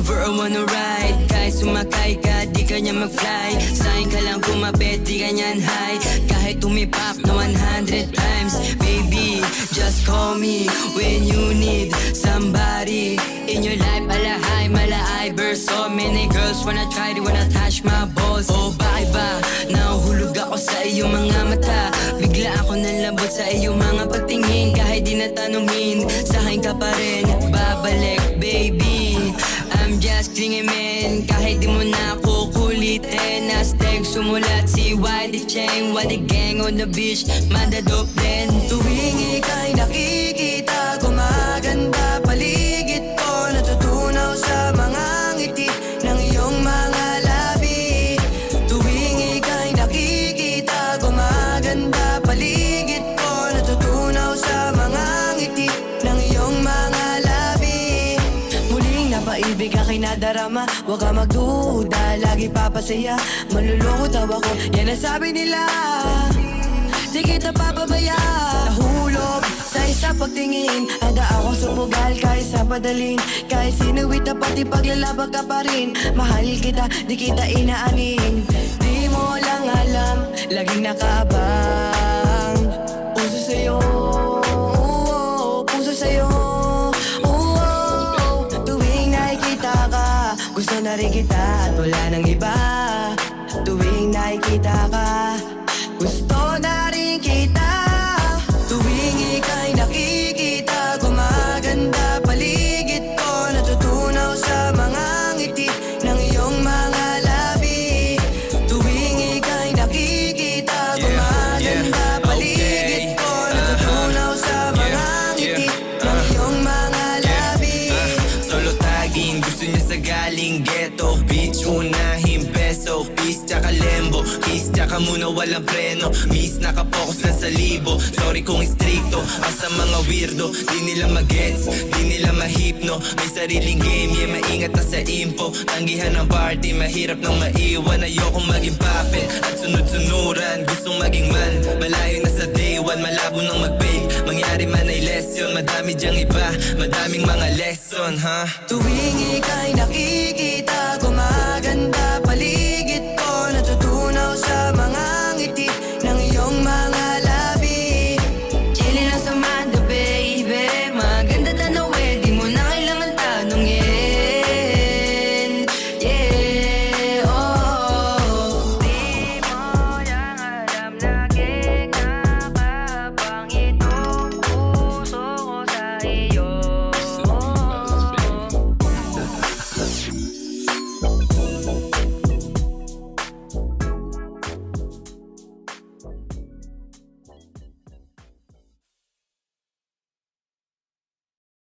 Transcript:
over or wanna ride. Kahit sumakay ka, di ka niya mag-fly. Sa'kin ka lang kumapit, di ka niyan high. Kahit tumipak na 100 times. Baby, just call me when you need somebody in your life. Ala high, mala I burst. So many girls wanna try, they wanna touch my balls. Oh bakit ba, nahuhulog ako sa iyong mga mata. Bigla ako nalambot sa iyong mga pagtingin. Kahit di natanungin, sa'kin ka pa rin babalik baby. I'm just clinging man, kahit di mo na ako kulitin. Aztec sumulat si Whitey Chang, while the gang on the beach madadop din. Tuwing ika'y nakikita, gumaganda paligid ko. Natutunaw sa mga ngiti ng iyong mga labi. Tuwing ika'y nakikita, gumaganda paligid ko. Natutunaw sa mga ngiti ng iyong mga labi. Muling napaibig ka kay nadarama, huwag ka magduda, lagi papasaya. Malulungkot daw ako, yan ang sabi nila. Di kita papabaya. Nahulog sa isa pagtingin, handa akong sumugal kahit sa padalin. Kahit sinuwit na pati paglalabag ka pa rin. Mahal kita, di kita inaanin. Di mo lang alam, laging nakaabang. Puso sa'yo, puso sa'yo. Tuwing nakikita ka, gusto na rin kita at wala nang iba. Tuwing nakikita ka, gusto na rin kita. Tuwing ika'y nakikita, gumaganda paligid ko. Natutunaw sa mga ngiti ng iyong mga labi. Tuwing ika'y nakikita, gumaganda paligid ko. Natutunaw sa mga ngiti ng iyong mga labi. Solo tagging, gusto niya sa galing ghetto. Bitch, unahin peso. Peace tsaka lembo, kiss tsaka muna walang preno. Miss, nakapokus lang sa libo. Sorry kung istrikto, sa mga weirdo. Di nila magets, di nila mahipno. May sariling game, yeah, maingat na sa info. Tanggihan ng party, mahirap nang maiwan. Ayokong maging puppet at sunod-sunuran. Gustong maging man, malayo na sa day one. Malabo nang mag-bake, mangyari man ay lesson. Madami dyang iba, madaming mga lesson, ha? Tuwing ika'y nakikita,